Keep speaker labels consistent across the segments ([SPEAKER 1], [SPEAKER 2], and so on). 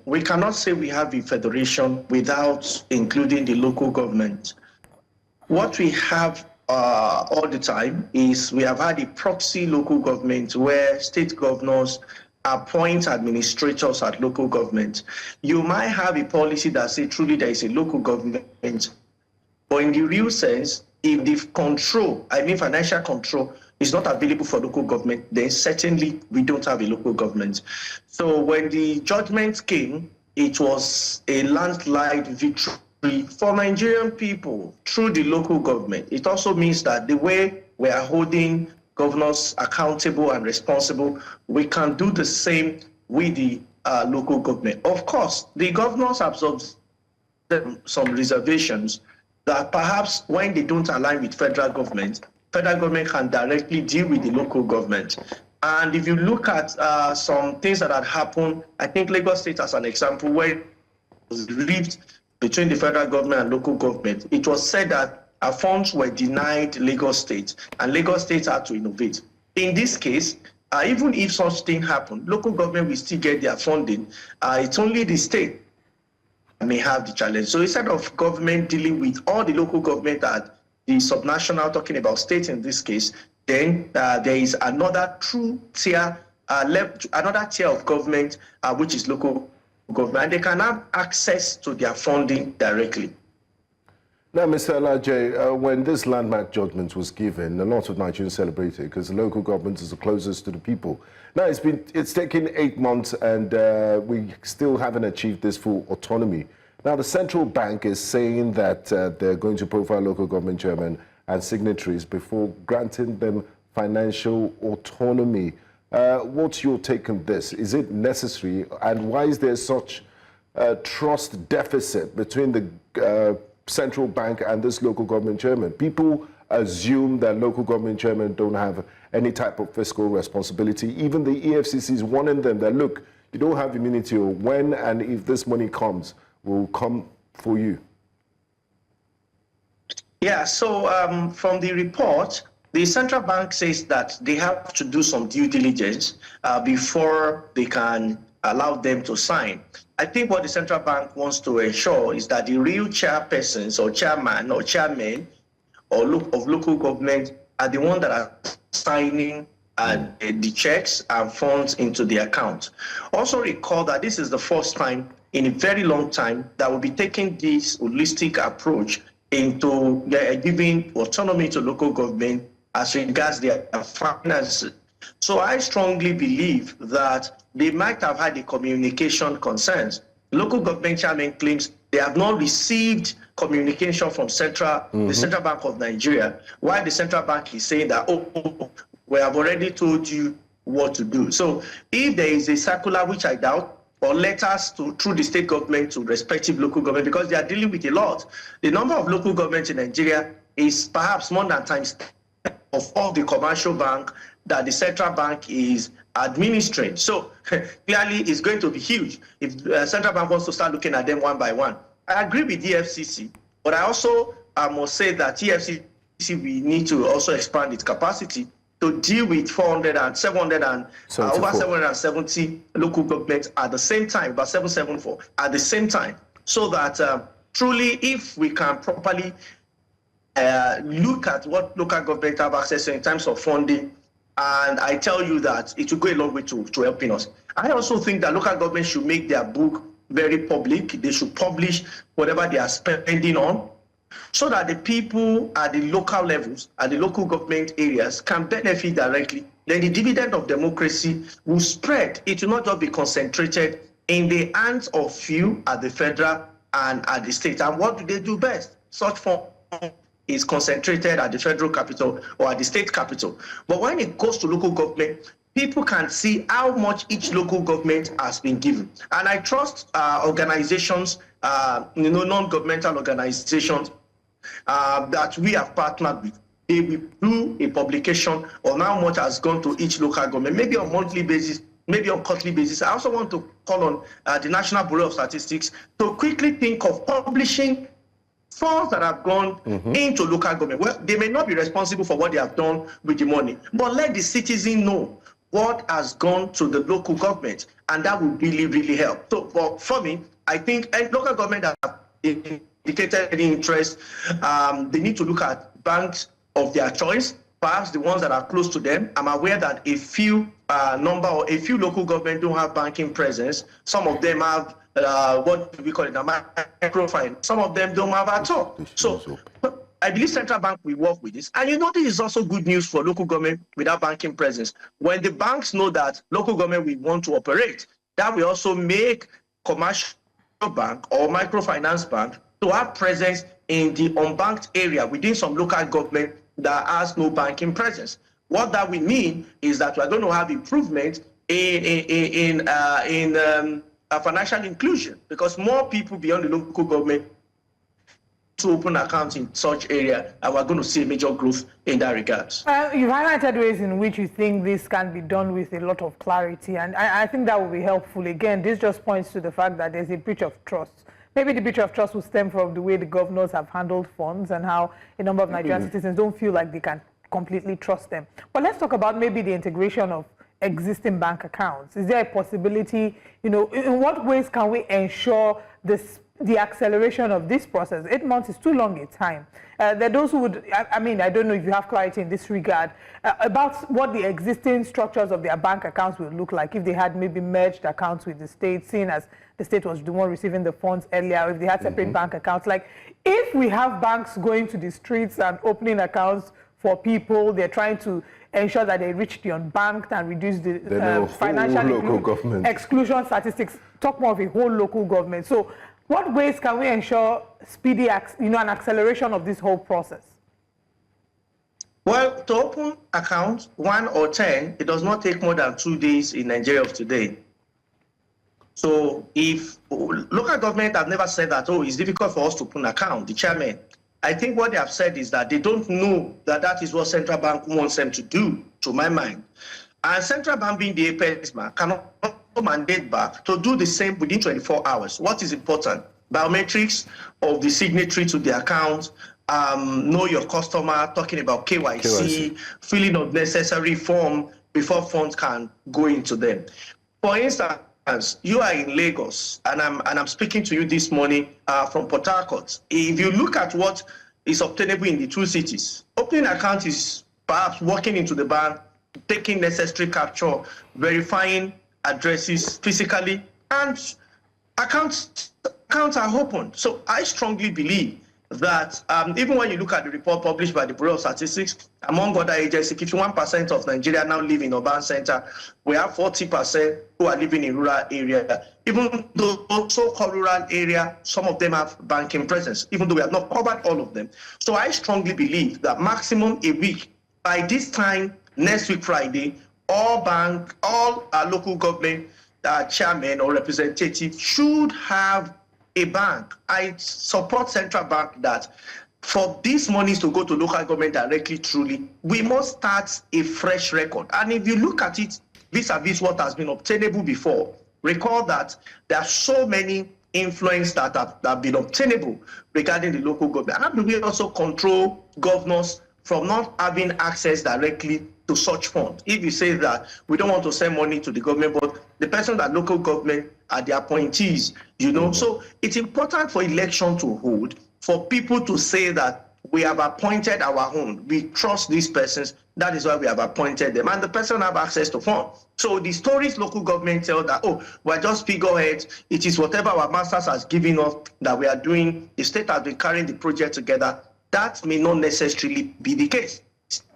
[SPEAKER 1] we cannot say we have a federation without including the local government. What we have all the time is we have had a proxy local government where state governors appoint administrators at local government. You might have a policy that says truly there is a local government, but in the real sense, if the control, I mean financial control, is not available for local government, then certainly we don't have a local government. So when the judgment came, it was a landslide victory for Nigerian people through the local government. It also means that the way we are holding governors accountable and responsible, we can do the same with the local government. Of course, the governors have some reservations that perhaps when they don't align with federal government can directly deal with the local government. And if you look at some things that had happened, I think Lagos State as an example, where it was rift between the federal government and local government, it was said that funds were denied Lagos State, and Lagos State had to innovate. In this case, even if such thing happened, local government will still get their funding. It's only the state that may have the challenge. So instead of government dealing with all the local government at the subnational, talking about state in this case, then there is another true tier, another tier of government, which is local government, and they can have access to their funding directly.
[SPEAKER 2] Now, Mr. Alaje, when this landmark judgment was given, a lot of Nigerians celebrated because the local government is the closest to the people. Now, it's taken 8 months and we still haven't achieved this full autonomy. Now, the central bank is saying that they're going to profile local government chairmen and signatories before granting them financial autonomy. What's your take on this? Is it necessary? And why is there such trust deficit between the central bank and this local government chairman? People assume that local government chairmen don't have any type of fiscal responsibility. Even the EFCC is warning them that, look, you don't have immunity, or when and if this money comes, will come for you.
[SPEAKER 1] Yeah, so from the report, the central bank says that they have to do some due diligence before they can allow them to sign. I think what the central bank wants to ensure is that the real chairpersons or chairman or chairmen of local government are the ones that are signing the checks and funds into the account. Also recall that this is the first time in a very long time that we'll be taking this holistic approach into giving autonomy to local government as regards their finances. So I strongly believe that they might have had the communication concerns. Local government chairman claims they have not received communication from the Central Bank of Nigeria, while the Central Bank is saying that, oh, we have already told you what to do. So if there is a circular, which I doubt, or letters through the state government to respective local government, because they are dealing with a lot. The number of local governments in Nigeria is perhaps more than times of all the commercial bank that the central bank is administering. So clearly it's going to be huge if the central bank wants to start looking at them one by one. I agree with the EFCC, but I also must say that EFCC, we need to also expand its capacity to deal with 400 and 700 and over 770 local governments at the same time, about 774 at the same time, so that truly, if we can properly look at what local government have access to in terms of funding, and I tell you that it will go a long way to helping us. I also think that local government should make their book very public. They should publish whatever they are spending on, so that the people at the local levels, at the local government areas, can benefit directly. Then the dividend of democracy will spread. It will not just be concentrated in the hands of few at the federal and at the state. And what do they do best? Such form is concentrated at the federal capital or at the state capital. But when it goes to local government, people can see how much each local government has been given. And I trust organizations, non-governmental organizations that we have partnered with. They will do a publication on how much has gone to each local government, maybe on a monthly basis, maybe on a quarterly basis. I also want to call on the National Bureau of Statistics to quickly think of publishing funds that have gone into local government. Well, they may not be responsible for what they have done with the money, but let the citizen know what has gone to the local government, and that would really, really help. So for me, I think local government have indicated any interest. They need to look at banks of their choice, perhaps the ones that are close to them. I'm aware that a few local governments don't have banking presence. Some of them have what do we call it, a microfinance. Some of them don't have at all. So I believe central bank will work with this. And this is also good news for local government without banking presence. When the banks know that local government will want to operate, that will also make commercial bank or microfinance bank to have presence in the unbanked area within some local government that has no banking presence. What that will mean is that we're going to have improvement in financial inclusion, because more people beyond the local government to open accounts in such area, and we're going to see major growth in that regards.
[SPEAKER 3] You've highlighted ways in which you think this can be done with a lot of clarity, and I think that will be helpful. Again, this just points to the fact that there's a breach of trust. Maybe the breach of trust will stem from the way the governors have handled funds and how a number of Nigerian citizens don't feel like they can completely trust them. But let's talk about maybe the integration of existing bank accounts. Is there a possibility, in what ways can we ensure the acceleration of this process? 8 months is too long a time. There are those who would, I don't know if you have clarity in this regard, about what the existing structures of their bank accounts will look like if they had maybe merged accounts with the state, seeing as the state was the one receiving the funds earlier, or if they had separate bank accounts. Like, if we have banks going to the streets and opening accounts for people, they're trying to ensure that they reach the unbanked and reduce the financial exclusion statistics. Talk more of a whole local government. So what ways can we ensure speedy, an acceleration of this whole process?
[SPEAKER 1] Well, to open accounts, 1 or 10, it does not take more than 2 days in Nigeria of today. So if local government have never said that, it's difficult for us to open an account, the chairman, I think what they have said is that they don't know that that is what central bank wants them to do, to my mind. And central bank, being the apex bank, cannot mandate back to do the same within 24 hours. What is important? Biometrics of the signatory to the account, know your customer, talking about KYC, filling of necessary form before funds can go into them. For instance, you are in Lagos, and I'm speaking to you this morning from Port Harcourt. If you look at what is obtainable in the two cities, opening an account is perhaps walking into the bank, taking necessary capture, verifying addresses physically, and accounts are opened. So I strongly believe that even when you look at the report published by the Bureau of Statistics, among other agencies, 51% of Nigeria now live in urban center. We have 40% who are living in rural area. Even though so-called rural area, some of them have banking presence, even though we have not covered all of them. So I strongly believe that maximum a week, by this time next week Friday, all local government chairmen or representatives should have a bank. I support central bank that for these monies to go to local government directly, truly, we must start a fresh record. And if you look at it vis-a-vis what has been obtainable before, recall that there are so many influence that have been obtainable regarding the local government. How do we also control governors from not having access directly to such funds? If you say that we don't want to send money to the government, but the person that local government are the appointees, So it's important for election to hold, for people to say that we have appointed our own. We trust these persons. That is why we have appointed them. And the person have access to funds. So the stories local government tell that, we're just figureheads. It is whatever our masters has given us that we are doing. The state has been carrying the project together. That may not necessarily be the case.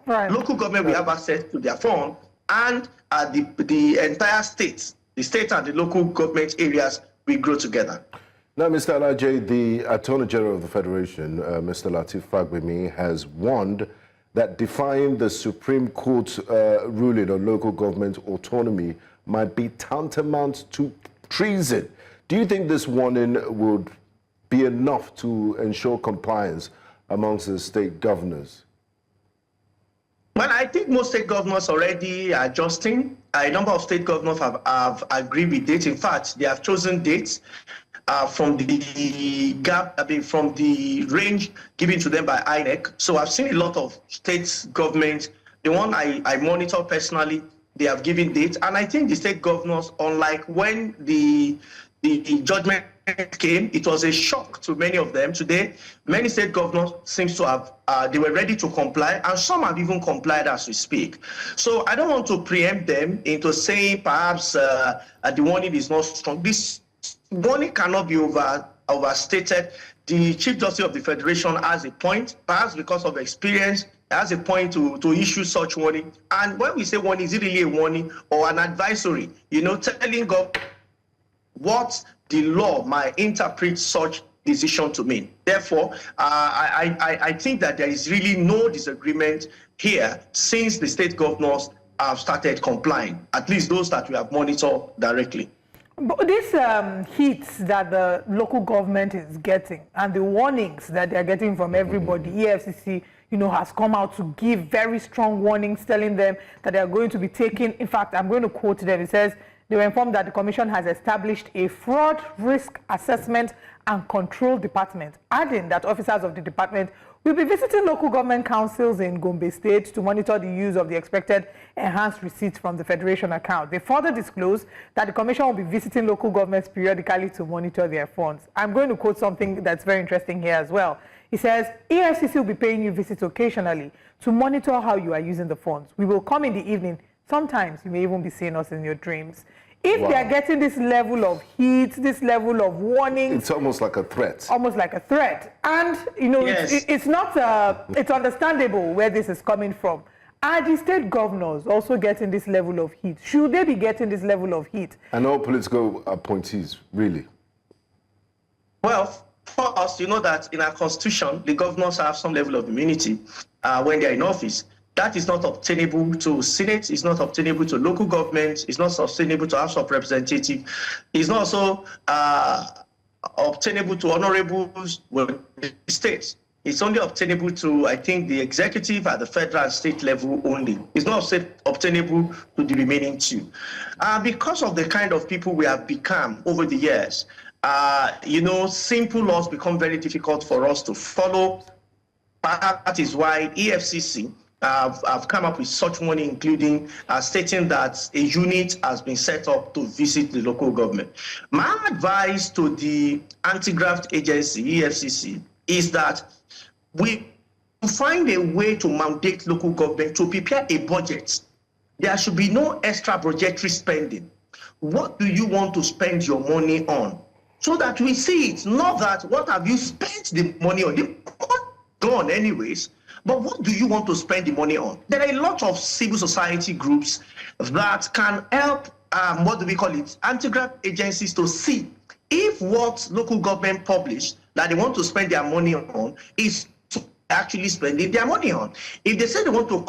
[SPEAKER 3] Right.
[SPEAKER 1] Local government will have access to their fund, and the entire state, the state and the local government areas will grow together.
[SPEAKER 2] Now, Mr. Alaje, the Attorney General of the Federation, Mr. Lateef Fagbemi, has warned that defying the Supreme Court's ruling on local government autonomy might be tantamount to treason. Do you think this warning would be enough to ensure compliance amongst the state governors?
[SPEAKER 1] Well, I think most state governors already are adjusting. A number of state governors have agreed with dates. In fact, they have chosen dates from the from the range given to them by INEC. So I've seen a lot of state governments. The one I monitor personally, they have given dates. And I think the state governors, unlike when the judgment came, it was a shock to many of them. Today, many state governors seems to have, they were ready to comply, and some have even complied as we speak. So I don't want to preempt them into saying perhaps the warning is not strong. This warning cannot be overstated. The Chief Justice of the Federation has a point, perhaps because of experience, has a point to issue such warning. And when we say warning, is it really a warning or an advisory? You know, telling God what the law might interpret such decision to mean. Therefore, I think that there is really no disagreement here since the state governors have started complying, at least those that we have monitored directly.
[SPEAKER 3] But these hits that the local government is getting and the warnings that they're getting from everybody, EFCC, you know, has come out to give very strong warnings, telling them that they are going to be taking, in fact, I'm going to quote them, it says, they were informed that the Commission has established a fraud risk assessment and control department, adding that officers of the department will be visiting local government councils in Gombe State to monitor the use of the expected enhanced receipts from the Federation account. They further disclosed that the Commission will be visiting local governments periodically to monitor their funds. I'm going to quote something that's very interesting here as well. It says, EFCC will be paying you visits occasionally to monitor how you are using the funds. We will come in the evening. Sometimes you may even be seeing us in your dreams. If they are getting this level of heat, this level of warning,
[SPEAKER 2] it's almost like a threat.
[SPEAKER 3] Almost like a threat. And, you know,
[SPEAKER 1] yes.
[SPEAKER 3] it's not, it's understandable where this is coming from. Are the state governors also getting this level of heat? Should they be getting this level of heat?
[SPEAKER 2] And all political appointees, really?
[SPEAKER 1] Well, for us, you know that in our constitution, the governors have some level of immunity when they're in office. That is not obtainable to Senate, it's not obtainable to local governments, it's not obtainable to House of Representatives, it's not also obtainable to honorables with states. It's only obtainable to, I think, the executive at the federal and state level only. It's not obtainable to the remaining two. Because of the kind of people we have become over the years, you know, simple laws become very difficult for us to follow. That is why EFCC have come up with such warning, including stating that a unit has been set up to visit the local government. My advice to the anti-graft agency, EFCC, is that we find a way to mandate local government to prepare a budget. There should be no extra budgetary spending. What do you want to spend your money on? So that we see it, not that what have you spent the money on? They're gone anyways. But what do you want to spend the money on? There are a lot of civil society groups that can help, what do we call it, anti-graft agencies to see if what local government publish that they want to spend their money on is actually spending their money on. If they say they want to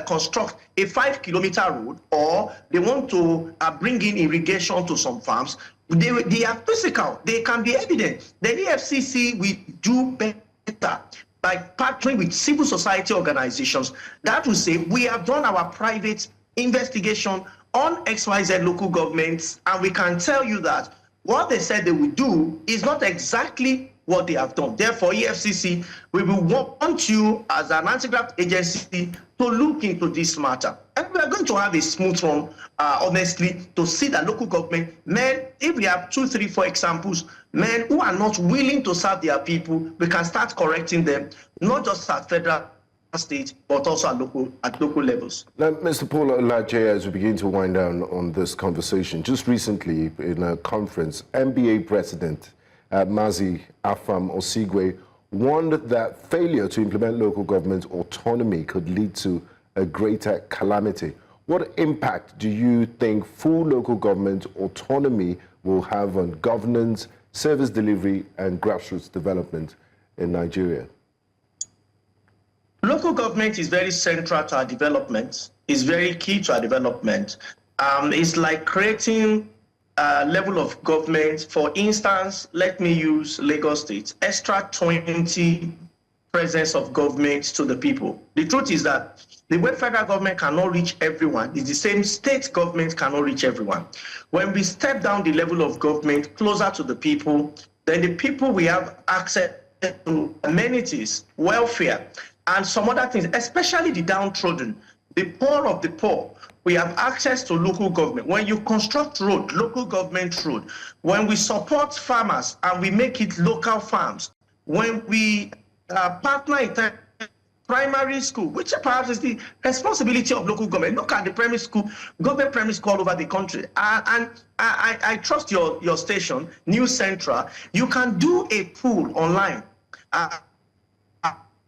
[SPEAKER 1] construct a 5-kilometer road, or they want to bring in irrigation to some farms, they are physical, they can be evident. The EFCC will do better by partnering with civil society organizations that will say, we have done our private investigation on XYZ local governments, and we can tell you that what they said they will do is not exactly what they have done. Therefore, EFCC, we will want you as an anti-graft agency to look into this matter. And we are going to have a smooth run, honestly, to see that local government, men, if we have 2, 3, 4 examples, men who are not willing to serve their people, we can start correcting them, not just at federal, state, but also at local levels.
[SPEAKER 2] Now, Mr. Paul Alaje, as we begin to wind down on this conversation, just recently in a conference, NBA President Mazi Afam Osigwe warned that failure to implement local government autonomy could lead to a greater calamity. What impact do you think full local government autonomy will have on governance, service delivery, and grassroots development in Nigeria?
[SPEAKER 1] Local government is very central to our development, is very key to our development. It's like creating a level of government. For instance, let me use Lagos State, extra 20 presence of government to the people. The truth is that the way federal government cannot reach everyone, is the same state government cannot reach everyone. When we step down the level of government closer to the people, then the people will have access to amenities, welfare, and some other things, especially the downtrodden, the poor of the poor, we have access to local government. When you construct road, local government road, when we support farmers and we make it local farms, when we partner in primary school, which perhaps is the responsibility of local government. Look at the primary school, government primary school all over the country. And I trust your station, News Central. You can do a poll online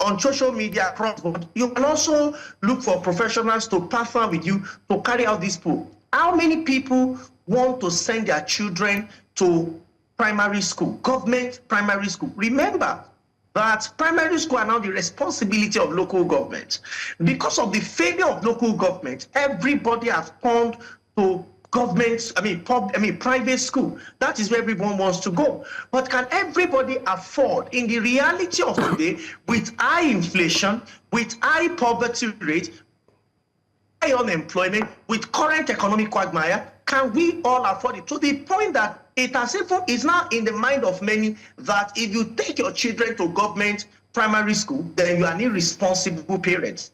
[SPEAKER 1] on social media across the board. You can also look for professionals to partner with you to carry out this poll. How many people want to send their children to primary school, government primary school? Remember that primary school are now the responsibility of local government. Because of the failure of local government, everybody has turned to government, private school. That is where everyone wants to go. But can everybody afford, in the reality of today, with high inflation, with high poverty rate, high unemployment, with current economic quagmire, can we all afford it? To the point that it's now in the mind of many that if you take your children to government primary school, then you are an irresponsible parent.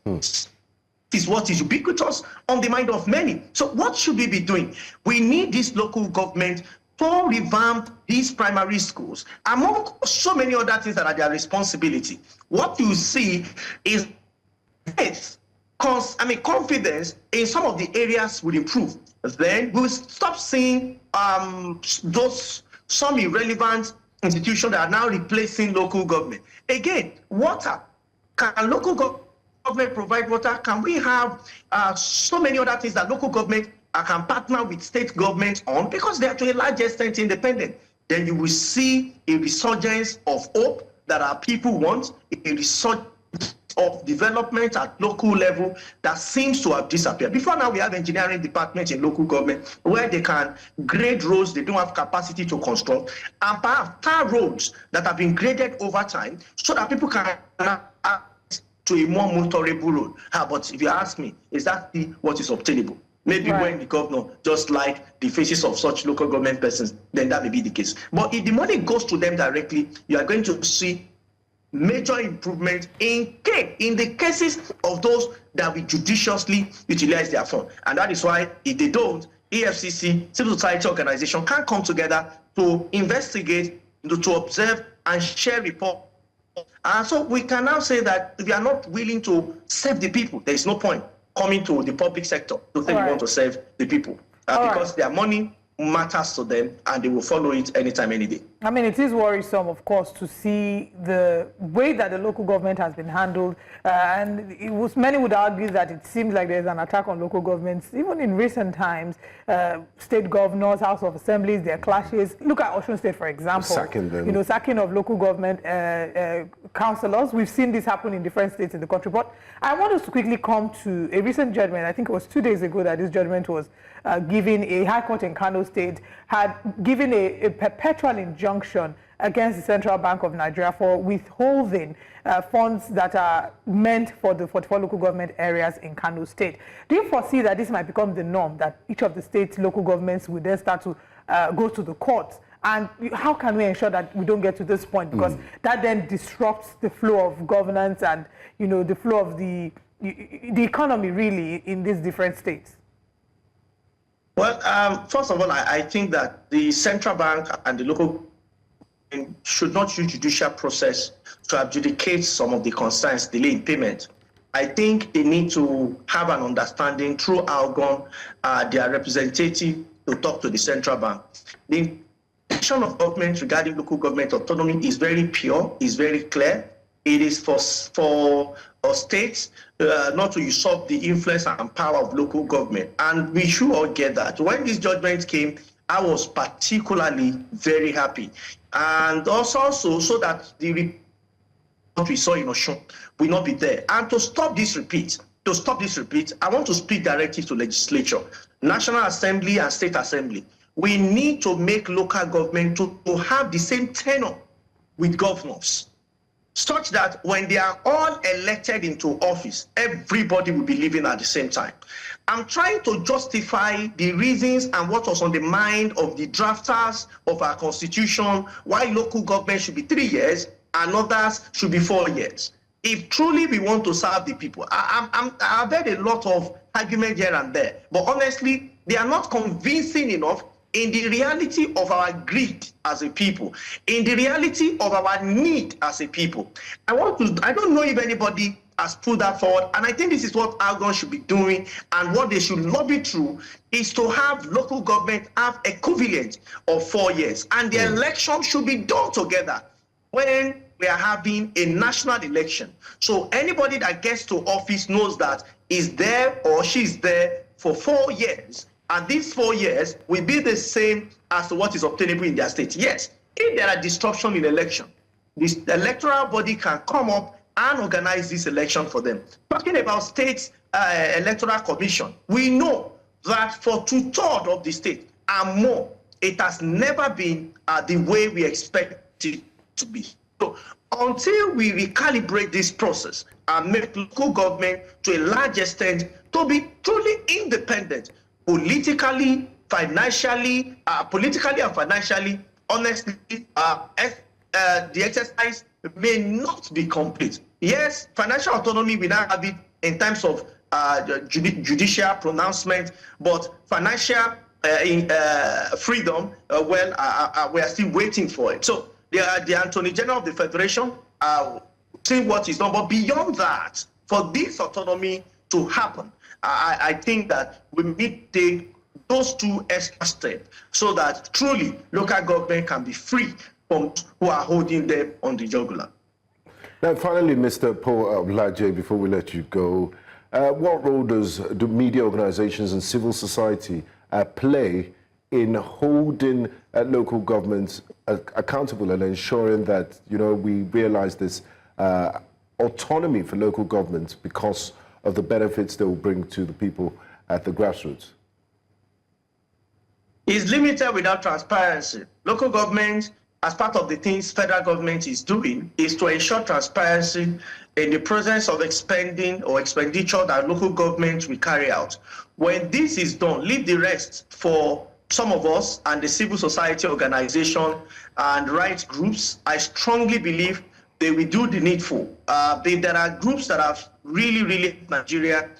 [SPEAKER 1] Is what is ubiquitous on the mind of many. So what should we be doing? We need this local government to revamp these primary schools, among so many other things that are their responsibility. What you see is faith, confidence in some of the areas will improve. Then we'll stop seeing some irrelevant institutions that are now replacing local government. Again, water. Can local government provide water? Can we have so many other things that local government can partner with state government on, because they are to a large extent independent? Then you will see a resurgence of hope that our people want, a resurgence of development at local level that seems to have disappeared. Before now, we have engineering departments in local government where they can grade roads they don't have capacity to construct, and perhaps tar roads that have been graded over time so that people can to a more motorable road. But if you ask me, is that what is obtainable? Maybe when the governor just like the faces of such local government persons, then that may be the case. But if the money goes to them directly, you are going to see major improvement in the cases of those that we judiciously utilize their fund. And that is why if they don't, EFCC, civil society organization can come together to investigate, to observe and share reports. And so we can now say that if we are not willing to serve the people, there is no point coming to the public sector to say we want to serve the people. Because their money matters to them and they will follow it anytime, any day.
[SPEAKER 3] I mean, it is worrisome, of course, to see the way that the local government has been handled. Many would argue that it seems like there's an attack on local governments. Even in recent times, state governors, House of Assemblies, their clashes. Look at Osun State, for example.
[SPEAKER 2] Sacking them.
[SPEAKER 3] Sacking of local government councillors. We've seen this happen in different states in the country. But I want us to quickly come to a recent judgment. I think it was 2 days ago that this judgment was given. A High Court in Kano State had given a perpetual injunction against the Central Bank of Nigeria for withholding funds that are meant for the 44 local government areas in Kano State. Do you foresee that this might become the norm, that each of the state's local governments will then start to go to the courts? And how can we ensure that we don't get to this point? Because that then disrupts the flow of governance and, the flow of the economy really in these different states.
[SPEAKER 1] Well, first of all, I think that the central bank and the local should not use judicial process to adjudicate some of the concerns, delay in payment. I think they need to have an understanding through ALGON, their representative, to talk to the central bank. The intention of government regarding local government autonomy is very pure, is very clear. It is for states not to usurp the influence and power of local government. And we should all get that. When this judgment came, I was particularly very happy. And also so that the report we saw in Osun will not be there. And to stop this repeat, I want to speak directly to legislature, National Assembly and State Assembly. We need to make local government to have the same tenure with governors, such that when they are all elected into office, everybody will be living at the same time. I'm trying to justify the reasons and what was on the mind of the drafters of our constitution, why local government should be 3 years and others should be 4 years. If truly we want to serve the people, I've heard a lot of argument here and there. But honestly, they are not convincing enough in the reality of our greed as a people, in the reality of our need as a people. I don't know if anybody has put that forward, and I think this is what ALGON should be doing, and what they should lobby through is to have local government have equivalent of 4 years, and the election should be done together when we are having a national election. So anybody that gets to office knows that is there or she's there for 4 years, and these 4 years will be the same as to what is obtainable in their state. Yes, if there are disruption in election, this electoral body can come up and organize this election for them. Talking about state electoral commission, we know that for 2/3 of the state and more, it has never been the way we expect it to be. So until we recalibrate this process and make local government to a large extent to be truly independent, politically, financially, honestly, the exercise may not be complete. Yes, financial autonomy, we now have it in terms of judicial pronouncement, but financial freedom, we are still waiting for it. So the Attorney General of the Federation, seeing what is done, but beyond that, for this autonomy to happen, I think that we need to take those 2 extra steps so that truly local government can be free from who are holding them on the jugular.
[SPEAKER 2] Now, finally, Mr. Paul Alaje, before we let you go, what role do media organizations and civil society play in holding local governments accountable and ensuring that, we realize this autonomy for local governments because of the benefits they will bring to the people at the grassroots?
[SPEAKER 1] Is limited without transparency. Local government, as part of the things federal government is doing, is to ensure transparency in the presence of expending or expenditure that local government will carry out. When this is done, leave the rest for some of us and the civil society organization and rights groups. I strongly believe they will do the needful. There are groups that have really Nigeria.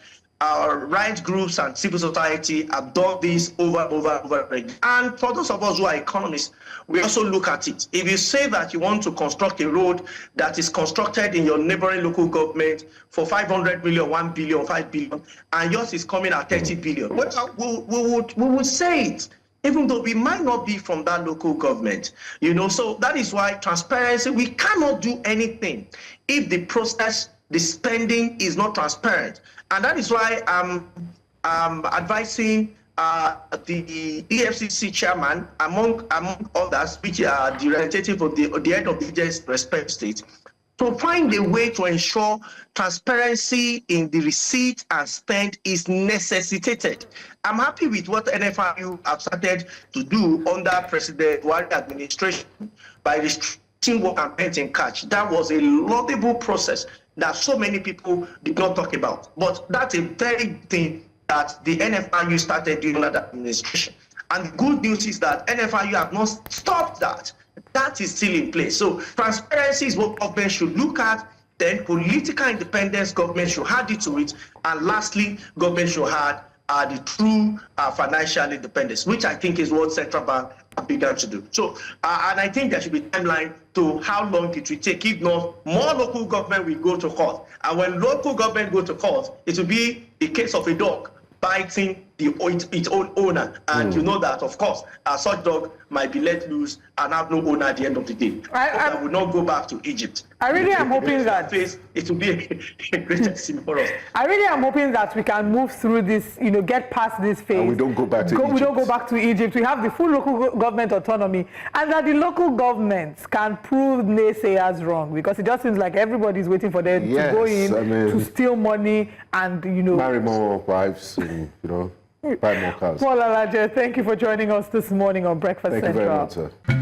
[SPEAKER 1] Our rights groups and civil society have done this over again. And for those of us who are economists, we also look at it. If you say that you want to construct a road that is constructed in your neighboring local government for 500 million, 1 billion, 5 billion, and yours is coming at 30 billion, well, we would say it, even though we might not be from that local government. So that is why transparency, we cannot do anything if the process, the spending is not transparent. And that is why I'm advising the EFCC chairman, among others, which are the representative of the head of the respective state, to find a way to ensure transparency in the receipt and spend is necessitated. I'm happy with what NFIU have started to do under President Buhari administration by restricting work and painting cash. That was a laudable process that so many people did not talk about. But that's a very thing that the NFIU started doing under the administration. And the good news is that NFIU have not stopped that. That is still in place. So transparency is what government should look at. Then political independence, government should add it to it. And lastly, government should add the true financial independence, which I think is what central bank have begun to do. So, and I think there should be a timeline to how long it will take. If not, more local government will go to court. And when local government go to court, it will be the case of a dog biting its own owner. And you know that, of course, such dog might be let loose and have no owner at the end of the day. I will not go back to Egypt.
[SPEAKER 3] I really am hoping that
[SPEAKER 1] it will be a great lesson for us.
[SPEAKER 3] I really am hoping that we can move through this, get past this phase.
[SPEAKER 2] And we don't go back to Egypt.
[SPEAKER 3] We don't go back to Egypt. We have the full local government autonomy, and that the local governments can prove naysayers wrong, because it just seems like everybody's waiting for them to go in, to steal money and,
[SPEAKER 2] marry more wives and, buy more cars.
[SPEAKER 3] Paul Alaje, thank you for joining us this morning on Breakfast Central.
[SPEAKER 2] Thank you very much, sir.